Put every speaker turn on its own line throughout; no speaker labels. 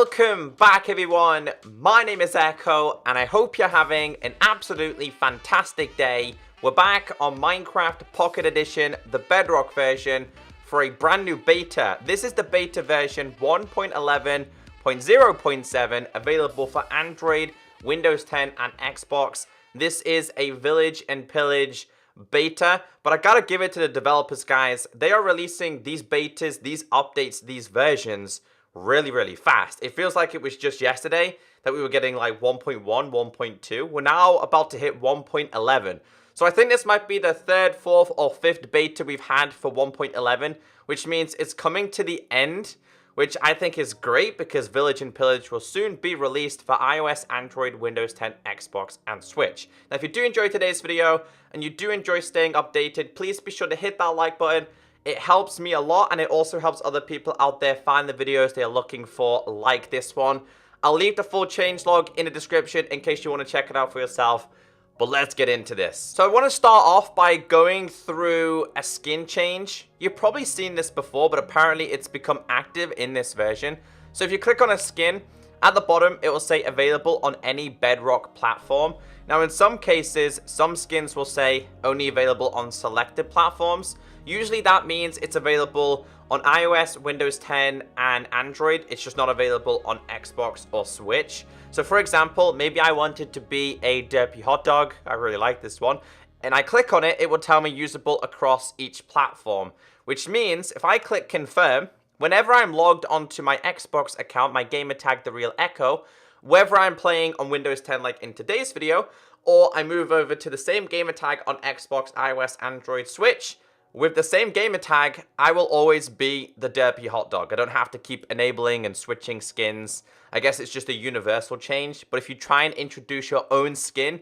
Welcome back, everyone. My name is Echo, and I hope you're having an absolutely fantastic day. We're back on Minecraft Pocket Edition, the Bedrock version, for a brand new beta. This is the beta version 1.11.0.7, available for Android, Windows 10, and Xbox. This is a Village and Pillage beta, but I gotta give it to the developers, guys. They are releasing these betas, these updates, these versions really fast. It feels like it was just yesterday that we were getting like 1.1, 1.2. We're now about to hit 1.11. So I think this might be the third, fourth, or fifth beta we've had for 1.11, which means it's coming to the end, which I think is great because Village and Pillage will soon be released for iOS, Android, Windows 10, Xbox, and Switch. Now, if you do enjoy today's video and you do enjoy staying updated, please be sure to hit that like button. It helps me a lot, and it also helps other people out there find the videos they are looking for, like this one. I'll leave the full changelog in the description in case you want to check it out for yourself. But let's get into this. So I want to start off by going through a skin change. You've probably seen this before, but apparently it's become active in this version. So if you click on a skin, at the bottom, it will say available on any Bedrock platform. Now, in some cases, some skins will say only available on selected platforms. Usually that means it's available on iOS, Windows 10, and Android. It's just not available on Xbox or Switch. So for example, maybe I wanted to be a derpy hot dog. I really like this one. And I click on it, it will tell me usable across each platform. Which means if I click confirm, whenever I'm logged onto my Xbox account, my gamertag The Real Echo, whether I'm playing on Windows 10 like in today's video, or I move over to the same gamertag on Xbox, iOS, Android, Switch, with the same gamertag, I will always be the derpy hot dog. I don't have to keep enabling and switching skins. I guess it's just a universal change. But if you try and introduce your own skin,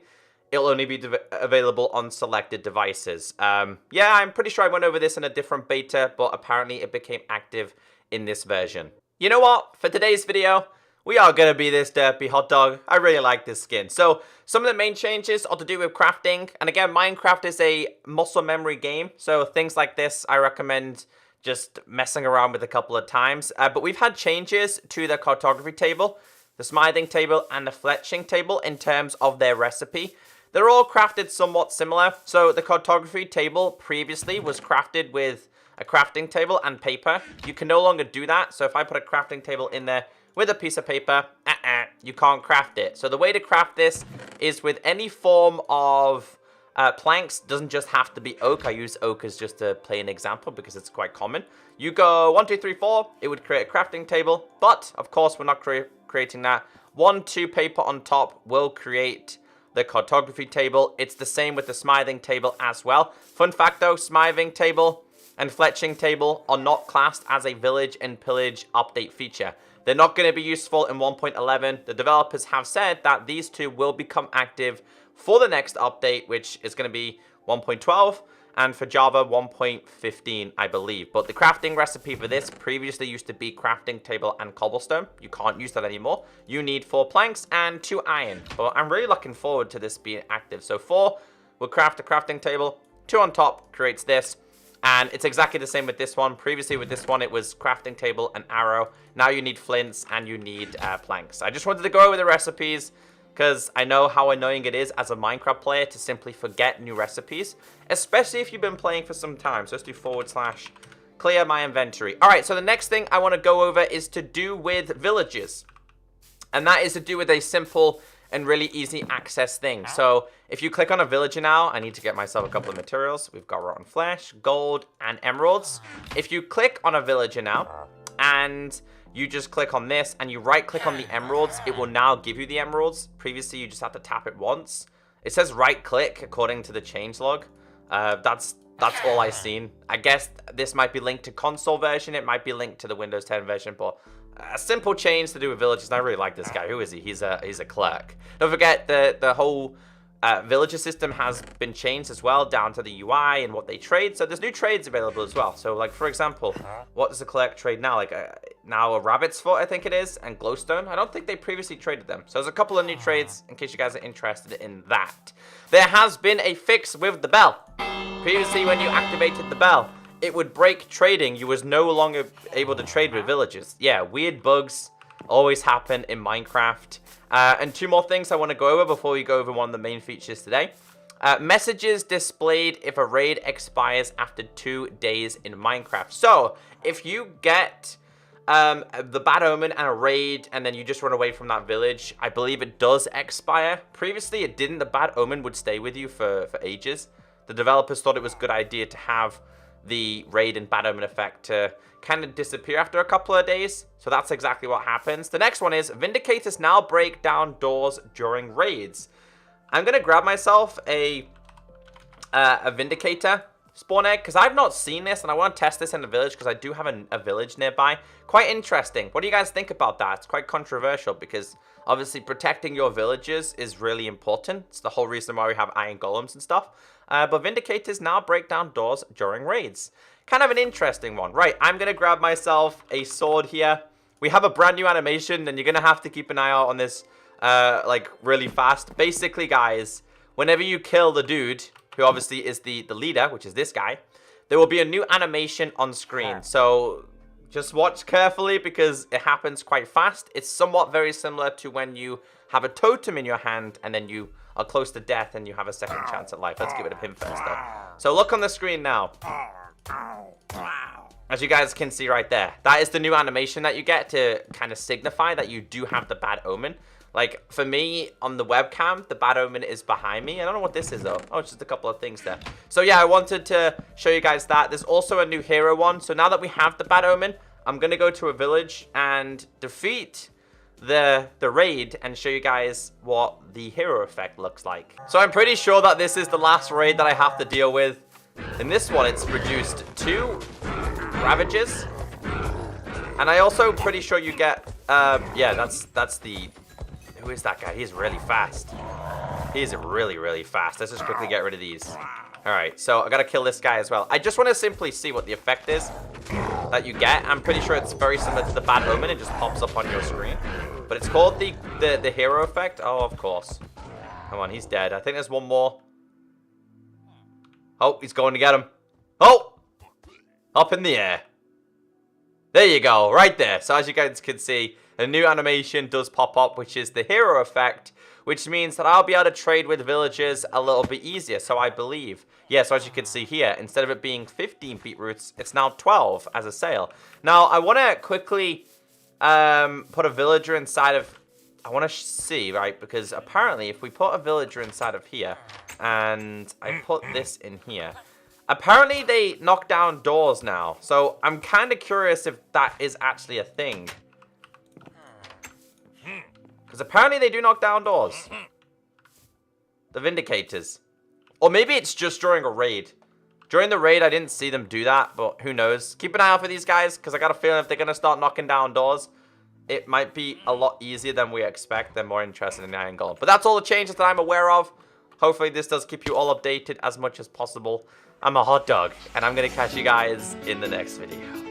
it'll only be available on selected devices. Yeah, I'm pretty sure I went over this in a different beta, but apparently it became active in this version. You know what? For today's video, we are going to be this derpy hot dog. I really like this skin. So some of the main changes are to do with crafting. And again, Minecraft is a muscle memory game. So things like this, I recommend just messing around with a couple of times. But we've had changes to the cartography table, the smithing table, and the fletching table in terms of their recipe. They're all crafted somewhat similar. So the cartography table previously was crafted with a crafting table and paper. You can no longer do that. So if I put a crafting table in there with a piece of paper, you can't craft it. So the way to craft this is with any form of planks. Doesn't just have to be oak. I use oak as just to play an example because it's quite common. You go 1, 2, 3, 4. It would create a crafting table. But, of course, we're not creating that. 1, 2 paper on top will create the cartography table. It's the same with the smithing table as well. Fun fact, though, smithing table and fletching table are not classed as a Village and Pillage update feature. They're not going to be useful in 1.11. The developers have said that these two will become active for the next update, which is going to be 1.12, and for Java 1.15, I believe. But the crafting recipe for this previously used to be crafting table and cobblestone. You can't use that anymore. You need 4 planks and 2 iron. But I'm really looking forward to this being active. So 4 will craft a crafting table. 2 on top creates this. And it's exactly the same with this one. Previously with this one, it was crafting table and arrow. Now you need flints and you need planks. I just wanted to go over the recipes because I know how annoying it is as a Minecraft player to simply forget new recipes, especially if you've been playing for some time. So let's do / clear my inventory. All right, so the next thing I want to go over is to do with villages. And that is to do with a simple and really easy access thing. So if you click on a villager now, I need to get myself a couple of materials. We've got rotten flesh, gold, and emeralds. If you click on a villager now, and you just click on this, and you right click on the emeralds, it will now give you the emeralds. Previously, you just have to tap it once. It says right click according to the changelog. That's all I've seen. I guess this might be linked to console version. It might be linked to the Windows 10 version, but a simple change to do with villages. And I really like this guy. Who is he? He's a clerk. Don't forget the whole villager system has been changed as well, down to the UI and what they trade. So there's new trades available as well. So like, for example, what does the clerk trade now? Like now a rabbit's foot, I think it is, and glowstone. I don't think they previously traded them. So there's a couple of new trades in case you guys are interested in that. There has been a fix with the bell. Previously, when you activated the bell, it would break trading. You was no longer able to trade with villagers. Yeah, weird bugs always happen in Minecraft. And 2 more things I want to go over before we go over one of the main features today. Messages displayed if a raid expires after 2 days in Minecraft. So, if you get the bad omen and a raid, and then you just run away from that village, I believe it does expire. Previously, it didn't. The bad omen would stay with you for ages. The developers thought it was a good idea to have the raid and bad omen effect to kind of disappear after a couple of days. So that's exactly what happens. The next one is Vindicators now break down doors during raids. I'm going to grab myself a Vindicator Spawn Egg, because I've not seen this, and I want to test this in the village, because I do have a village nearby. Quite interesting. What do you guys think about that? It's quite controversial, because obviously protecting your villages is really important. It's the whole reason why we have iron golems and stuff. But Vindicators now break down doors during raids. Kind of an interesting one. Right, I'm going to grab myself a sword here. We have a brand new animation, and you're going to have to keep an eye out on this, like, really fast. Basically, guys, whenever you kill the dude, who obviously is the leader, which is this guy, there will be a new animation on screen. So just watch carefully, because it happens quite fast. It's somewhat very similar to when you have a totem in your hand and then you are close to death and you have a second chance at life. Let's get rid of him first, though. So look on the screen now. As you guys can see right there, that is the new animation that you get to kind of signify that you do have the bad omen. Like, for me, on the webcam, the bad omen is behind me. I don't know what this is, though. Oh, it's just a couple of things there. So, yeah, I wanted to show you guys that. There's also a new hero one. So, now that we have the bad omen, I'm going to go to a village and defeat the raid and show you guys what the hero effect looks like. So, I'm pretty sure that this is the last raid that I have to deal with. In this one, it's produced 2 Ravages. And I also pretty sure you get, yeah, that's the... Who is that guy? He's really fast. He's really, really fast. Let's just quickly get rid of these. Alright, so I gotta kill this guy as well. I just want to simply see what the effect is that you get. I'm pretty sure it's very similar to the bad omen. It just pops up on your screen. But it's called the hero effect. Oh, of course. Come on, he's dead. I think there's one more. Oh, he's going to get him. Oh! Up in the air. There you go, right there. So as you guys can see, a new animation does pop up, which is the hero effect, which means that I'll be able to trade with villagers a little bit easier, so I believe. Yeah, so as you can see here, instead of it being 15 beetroots, it's now 12 as a sale. Now, I want to quickly put a villager inside of... I want to see, right, because apparently if we put a villager inside of here, and I put this in here... Apparently, they knock down doors now. So, I'm kind of curious if that is actually a thing. Because apparently, they do knock down doors. The Vindicators. Or maybe it's just during a raid. During the raid, I didn't see them do that, but who knows. Keep an eye out for these guys, because I got a feeling if they're going to start knocking down doors, it might be a lot easier than we expect. They're more interested in the Iron Golem. But that's all the changes that I'm aware of. Hopefully, this does keep you all updated as much as possible. I'm a hot dog, and I'm going to catch you guys in the next video.